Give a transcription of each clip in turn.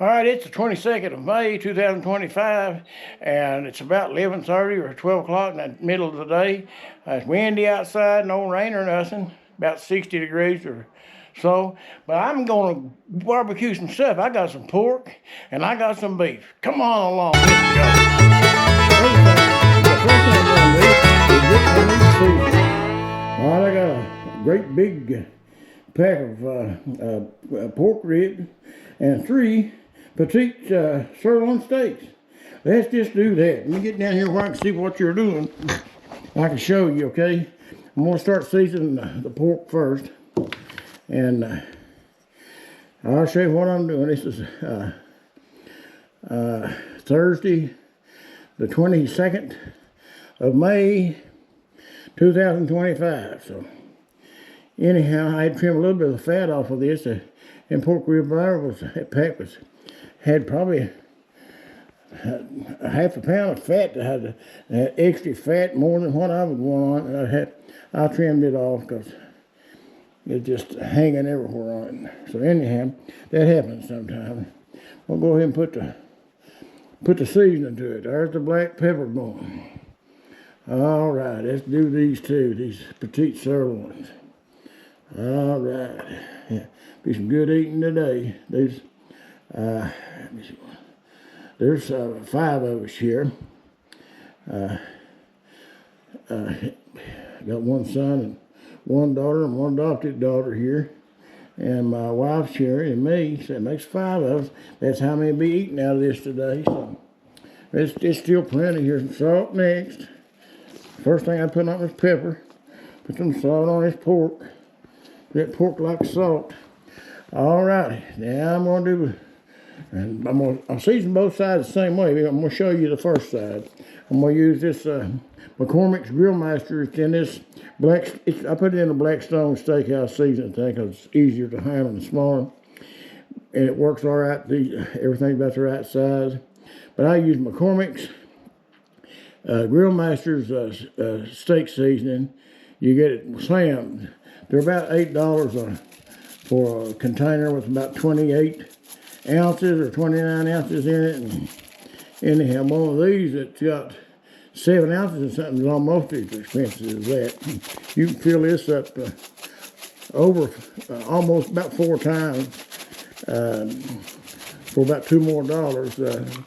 All right, it's the 22nd of May, 2025, and it's about 11:30 or 12 o'clock in the middle of the day. It's windy outside, no rain or nothing, about 60 degrees or so. But I'm going to barbecue some stuff. I got some pork and I got some beef. Come on along, let's go. The first thing I'm going to do is get my meat seasoned. All right, I got a great big pack of pork ribs and 3 Petite sirloin steaks. Let's just do that. Let me get down here where I can see what you're doing. I can show you, okay? I'm going to start seasoning the pork first. And I'll show you what I'm doing. This is Thursday, the 22nd of May, 2025. So, anyhow, I had trimmed a little bit of the fat off of this. And pork rib pack had probably a half a pound of fat that had extra fat, more than what I would want on it. I trimmed it off because it's just hanging everywhere on it. So anyhow, that happens sometimes. We'll go ahead and put the seasoning to it. There's the black pepper going. All right, let's do these Petite sirloins. All right, yeah, be some good eating today. Let me see. There's 5 of us here. Got 1 son and 1 daughter and 1 adopted daughter here, and my wife's here and me. So it makes 5 of us. That's how many be eating out of this today. So it's still plenty here. Some salt next. First thing I put on is pepper. Put some salt on this pork. That pork like salt. All right, now I'm going to do, and I'll season both sides the same way. I'm going to show you the first side. I'm going to use this McCormick's Grill Master. It's in this I put it in a Blackstone Steakhouse seasoning thing because it's easier to handle and smaller. And it works all right. Everything's about the right size. But I use McCormick's Grill Master's steak seasoning. You get it slammed. They're about $8 for a container with about 28 ounces or 29 ounces in it. And anyhow, one of these that's got 7 ounces or something is almost as expensive as that. You can fill this up over almost about 4 times for about $2 more.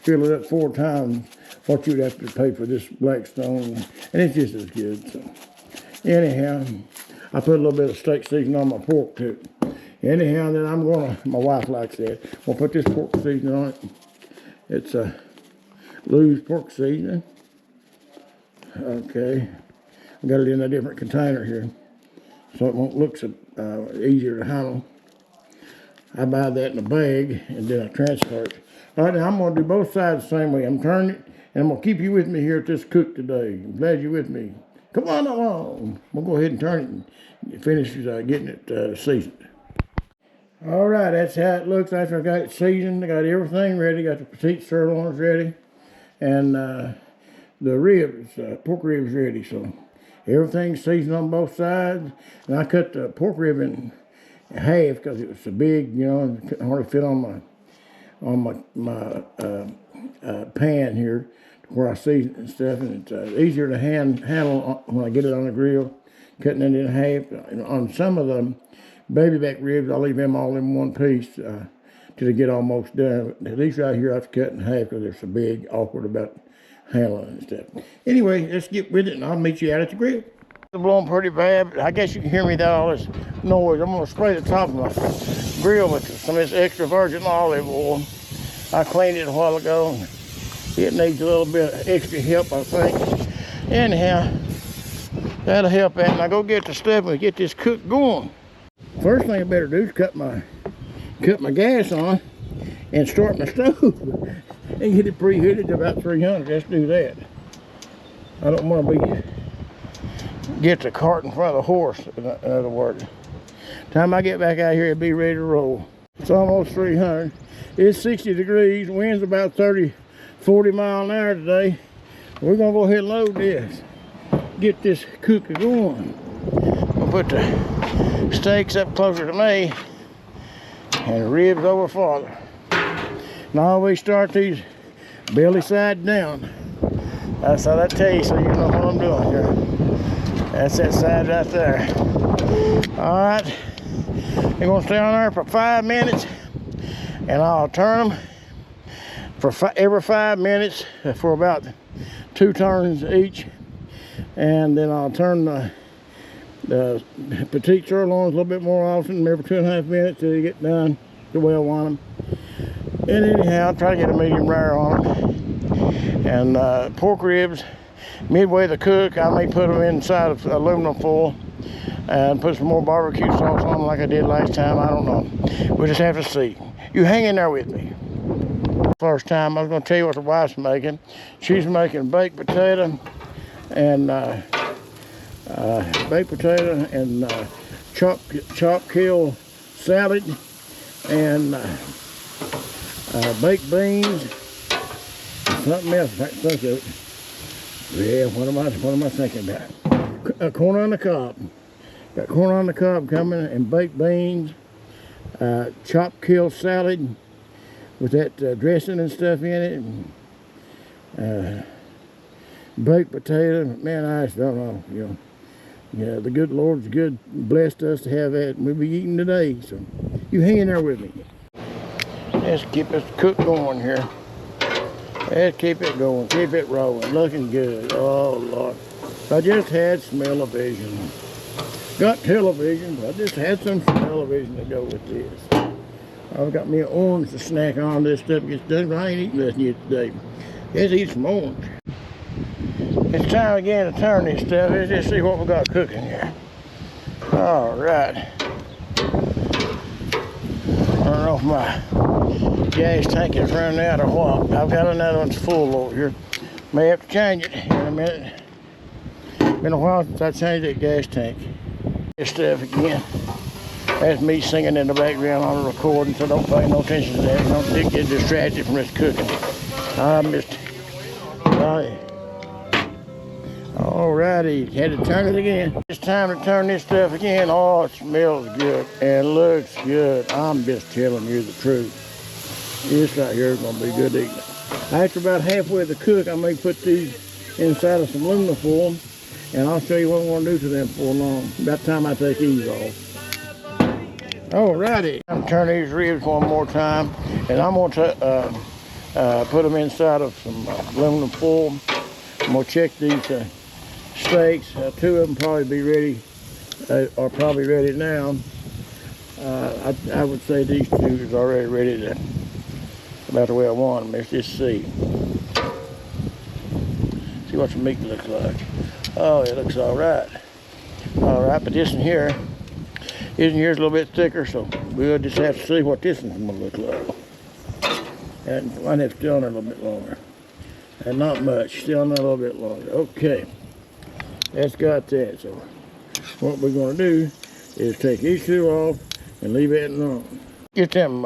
Fill it up 4 times what you'd have to pay for this Blackstone, and it's just as good. So anyhow, I put a little bit of steak seasoning on my pork too. Anyhow, then my wife likes that. We'll put this pork seasoning on it. It's a loose pork seasoning. Okay. I got it in a different container here, so it won't look so easier to handle. I buy that in a bag, and then I transfer it. All right, now I'm going to do both sides the same way. I'm turning it, and I'm going to keep you with me here at this cook today. I'm glad you're with me. Come on along. We'll go ahead and turn it and finish getting it seasoned. All right, that's how it looks after I got it seasoned. I got everything ready. Got the Petite sirloins ready, and the ribs, pork ribs ready. So everything's seasoned on both sides. And I cut the pork rib in half because it was so big, it couldn't hardly fit on my pan here where I season and stuff. And it's easier to handle when I get it on the grill, cutting it in half. On some of the baby back ribs, I leave them all in one piece till they get almost done. But these right here I have to cut in half because they're so big, awkward about handling and stuff. Anyway, let's get with it, and I'll meet you out at the grill. It's blowing pretty bad. I guess you can hear me without all this noise. I'm going to spray the top of my grill with some of this extra virgin olive oil. I cleaned it a while ago. It needs a little bit of extra help, I think. Anyhow, that'll help that. And I go get the stuff and get this cook going. First thing I better do is cut my gas on and start my stove and get it preheated to about 300. Let's do that. I don't want to get the cart in front of the horse, in other words. Time I get back out here, it'll be ready to roll. It's almost 300. It's 60 degrees. Wind's about 30, 40 miles an hour today. We're gonna go ahead and load this. Get this cooker going. I'll put the steaks up closer to me and the ribs over farther. And I always start these belly side down. That's how that tastes, so you know what I'm doing here. That's that side right there. All right, they're gonna stay on there for 5 minutes, and I'll turn them for every 5 minutes for about 2 turns each, and then I'll turn the Petite sirloins a little bit more often, every 2.5 minutes till you get done the way I want them. And anyhow, I'll try to get a medium rare on them. And pork ribs, midway the cook, I may put them inside of aluminum foil and put some more barbecue sauce on them like I did last time. I don't know. We'll just have to see. You hang in there with me. First time, I was going to tell you what the wife's making. She's making baked potato and chopped kale salad and baked beans and something else I can't think of it. Yeah, what am I thinking about? Corn on the cob. Got corn on the cob coming, and baked beans, chopped kale salad with that dressing and stuff in it, and baked potato. Man, I just don't know, you know. Yeah, the good Lord's good, blessed us to have that, and we'll be eating today. So you hang in there with me. Let's keep this cook going here. Let's keep it going, keep it rolling, looking good. Oh Lord, I just had smell-o-vision. Got television, but I just had some smell-o-vision to go with this. I've got me an orange to snack on. This stuff gets done. I ain't eating nothing yet today. Let's eat some orange. It's time again to turn this stuff. Let's just see what we got cooking here. All right. I don't know if my gas tank is running out or what. I've got another one full over here. May have to change it in a minute. Been a while since I changed that gas tank. This stuff again. That's me singing in the background on the recording, so don't pay no attention to that. Don't get distracted from this cooking. I missed. Alrighty, had to turn it again. It's time to turn this stuff again. Oh, it smells good and looks good. I'm just telling you the truth. This right here is gonna be good eating. After about halfway of the cook, I may put these inside of some aluminum foil, and I'll show you what I'm gonna do to them for long. About time I take these off. Alrighty, I'm gonna turn these ribs one more time, and I'm gonna put them inside of some aluminum foil. I'm gonna check these steaks. 2 of them probably be ready, are probably ready now. I would say these 2 is already ready to, about the way I want them. Let's just see. See what the meat looks like. Oh, it looks all right. All right, but this in here is a little bit thicker, so we'll just have to see what this one's gonna look like. And might have to stay on there a little bit longer. And not much, still on there a little bit longer. Okay, that's got that. So what we're gonna do is take these 2 off and leave it alone. Get them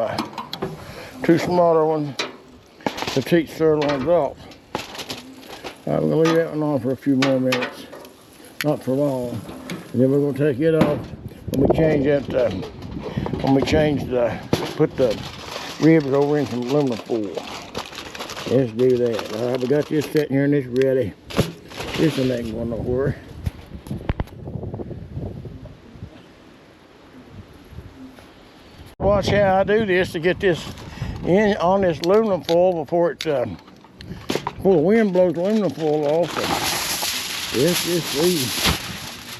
2 smaller ones, Petite sirloins off. All right, we're gonna leave that one on for a few more minutes, not for long. And then we're gonna take it off when we change that. Put the ribs over in some aluminum foil. Let's do that. All right, we got this sitting here and it's ready. This one ain't going nowhere. Watch how I do this to get this in on this aluminum foil before it, before the wind blows the aluminum foil off. So let's just see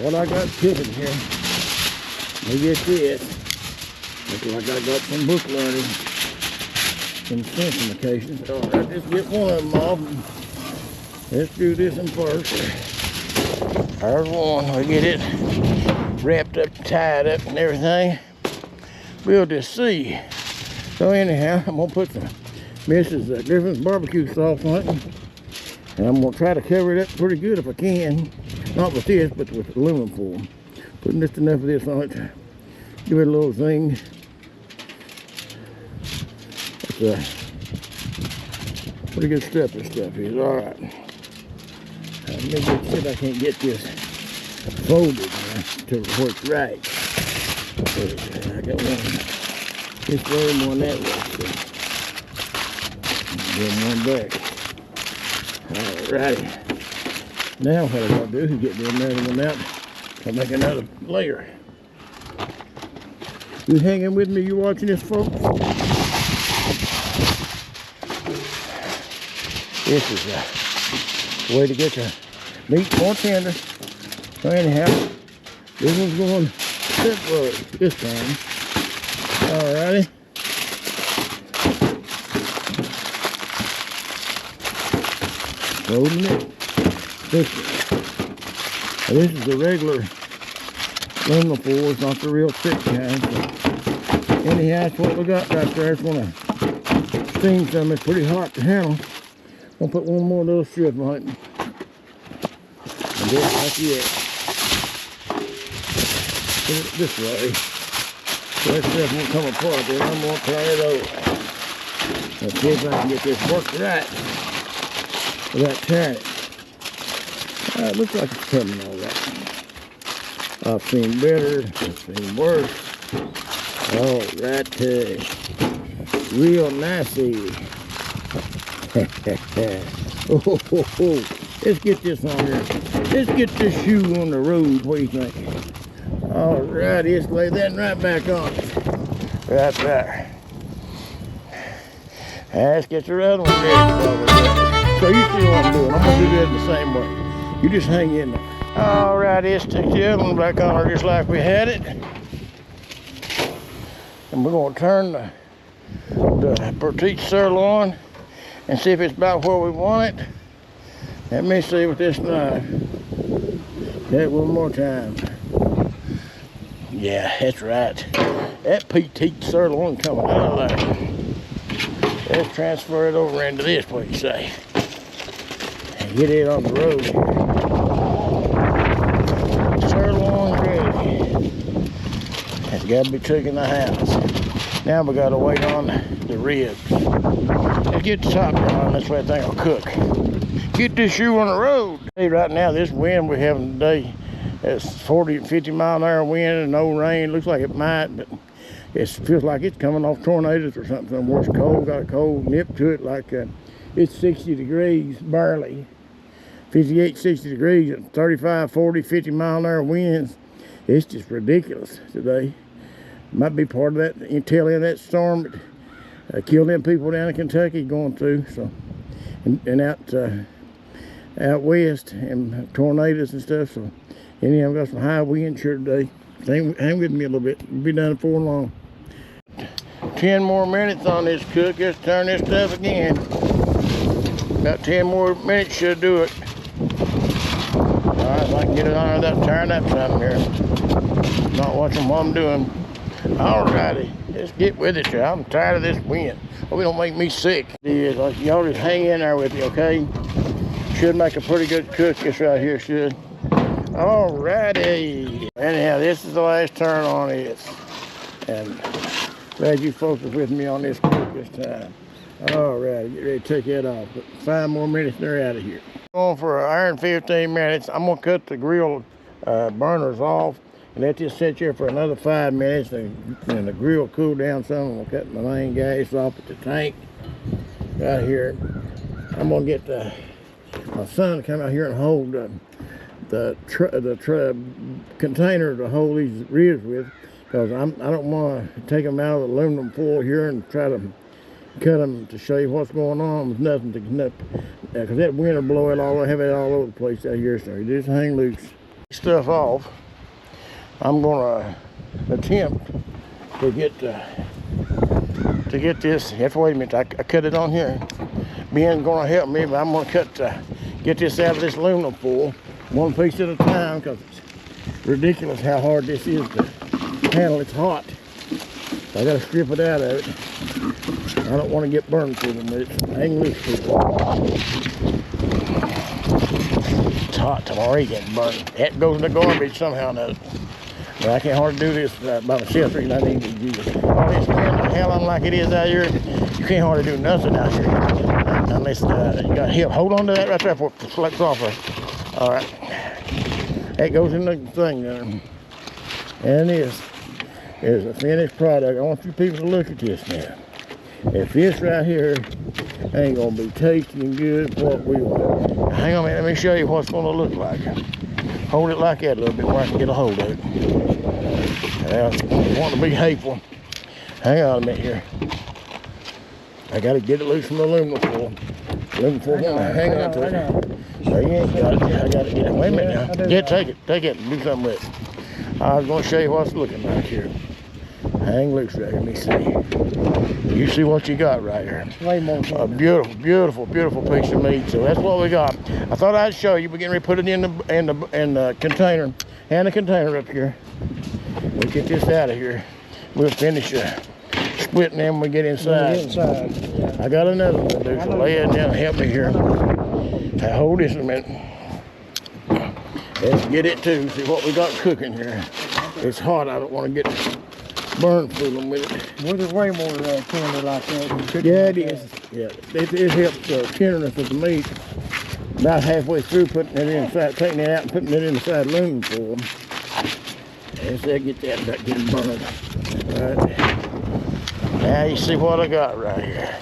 what I got cooking here. Let me get this. Looks like I got some book learning. Some sense indications. All right, let's get one of them off. Let's do this one first. There's one. I'll get it wrapped up, tied up, and everything. We'll just see. So anyhow, I'm gonna put some Mrs. Griffin's barbecue sauce on it, and I'm gonna try to cover it up pretty good if I can. Not with this, but with aluminum foil. Putting just enough of this on it. Give it a little zing. Pretty good stuff, this stuff is. All right. Let me see if I can't get this folded to where it's right. I got one this way and one that way. Then one back. Alrighty. Now what I'm going to do is get the another one out to make another layer. You hanging with me? You watching this, folks? This is a way to get the meat more tender. So anyhow, this one's going separate this time. Alrighty. Holding it. This is the regular aluminum foil. It's not the real thick kind. So anyhow, that's what we got right there. It's going to steam some. It's pretty hot to handle. I'll put one more little strip on it. And just like it. Put it this way. So that stuff won't come apart. Then I'm going to turn it over. Let's see if I can get this worked right without tearing it. It looks like it's coming all right. I've seen better, I've seen worse. All right, real nicey. Let's get this on there. Let's get this shoe on the road. What do you think? All right, let's lay that right back on. Right there. Let's get your other one ready. So you see what I'm doing. I'm going to do that the same way. You just hang in there. All right, let's stick the other one back on her just like we had it. And we're going to turn the Petite Sirloin and see if it's about where we want it. Let me see with this knife. That one more time. Yeah, that's right. That Petite Sirloin coming out of there. Let's transfer it over into this, what you say. And get it on the road here. Sirloin ready. It's got to be took in the house. Now we got to wait on the ribs. Let's get the top on. That's where that thing will cook. Get this shoe on the road. Hey, right now, this wind we're having today, it's 40 and 50 mile an hour wind and no rain. Looks like it might, but it feels like it's coming off tornadoes or something. Somewhere it's cold, got a cold nip to it, like it's 60 degrees barely. 58, 60 degrees at 35, 40, 50 mile an hour winds. It's just ridiculous today. Might be part of that tail end of that storm that killed them people down in Kentucky going through. So, and out west and tornadoes and stuff. So, anyhow, we got some high winds here today. Hang with me a little bit. We'll be done before long. 10 more minutes on this cook. Let's turn this stuff again. About 10 more minutes should do it. Alright, if I can get it on without tearing up something here. Not watching what I'm doing. Alrighty, let's get with it, y'all. I'm tired of this wind. Hope it don't make me sick. Y'all just hang in there with me, okay? Should make a pretty good cook, this right here should. Alrighty. Anyhow, this is the last turn on this. And glad you folks are with me on this cook this time. Alright, get ready to take that off. But 5 more minutes, they're out of here. Going for an hour and 15 minutes. I'm gonna cut the grill burners off and let this sit here for another 5 minutes. And the grill cool down some. I'm gonna cut my main gas off at the tank right here. I'm gonna get my son to come out here and hold the container to hold these ribs with, because I don't want to take them out of the aluminum foil here and try to cut them to show you what's going on with nothing to nip, because that wind will blow it all, have it all over the place out here. So you just hang loose. Stuff off. I'm gonna attempt to get this. You have to wait a minute. I cut it on here. Ben's gonna help me, but I'm gonna get this out of this aluminum foil one piece at a time, because it's ridiculous how hard this is to handle. It's hot. So I gotta strip it out of it. I don't want to get burned for them. Hang loose, people. It's hot. I'm already getting burned. That goes in the garbage somehow or another. But I can't hardly do this by myself. I need to use all this wind, the hell like it is out here. You can't hardly do nothing out here unless you got help. Hold on to that right there before it flex off her. All right. That goes in the thing there. And this is a finished product. I want you people to look at this now. If this right here Ain't gonna be tasty and good what we want. Hang on a minute, let me show you what it's gonna look like. Hold it like that a little bit where I can get a hold of it. Now, I want to be hateful. Hang on a minute here. I gotta get it loose from the aluminum foil. Aluminum foil, hang on to it. No, you ain't got it. I gotta get it. Wait a minute now. Yeah, take it and do something with it. I was gonna show you what it's looking like here. Hang loose right here, let me see. You see what you got right here. Way more. A beautiful, beautiful, beautiful piece of meat. So that's what we got. I thought I'd show you. We're getting ready to put it in the container. And the container up here. We'll get this out of here. We'll finish splitting them when we get inside. I got another one to do. So lay it down and help me here. Now hold this a minute. Let's get it too. See what we got cooking here. It's hot. I don't want to get burn fooling with it. Well, there's way more tender like that. Yeah, it is. Yeah, it helps the tenderness of the meat. About halfway through putting it inside, taking it out and putting it inside aluminum foil. Let's get that back getting burned. All right. Now you see what I got right here.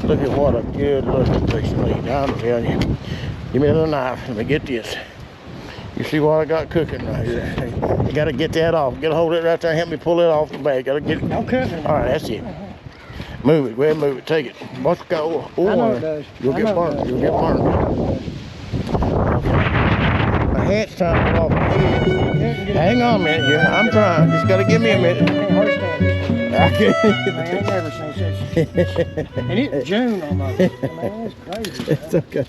Look at what a good looking piece of meat. I'm telling you. Give me another knife. Let me get this. You see what I got cooking right here. You gotta get that off. Get a hold of it right there and help me pull it off the bag. Gotta get it. Okay. All right, that's it. Move it. Go ahead and move it. Take it. Watch it go. I know it does. You'll get burned. You'll get burned. Okay. My hat's time to off. Hang on a minute here. I'm trying. Just gotta give me a minute. I can't. Man, I ain't never seen such. And it's June almost. Man, that's crazy. It's okay.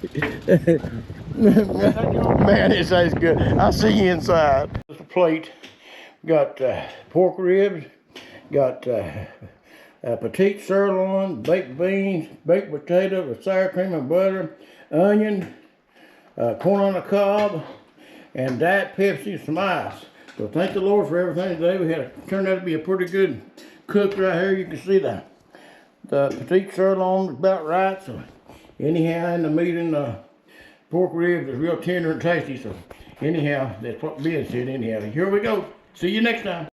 Man, it tastes good. I'll see you inside. This is a plate. Got pork ribs. Got Petite sirloin, baked beans, baked potato with sour cream and butter, onion, corn on the cob, and Diet Pepsi and some ice. So thank the Lord for everything today. We had turned out to be a pretty good cook right here. You can see the Petite sirloin is about right. So anyhow, and the meat and the pork ribs is real tender and tasty. So anyhow, that's what Ben said anyhow. Here we go. See you next time.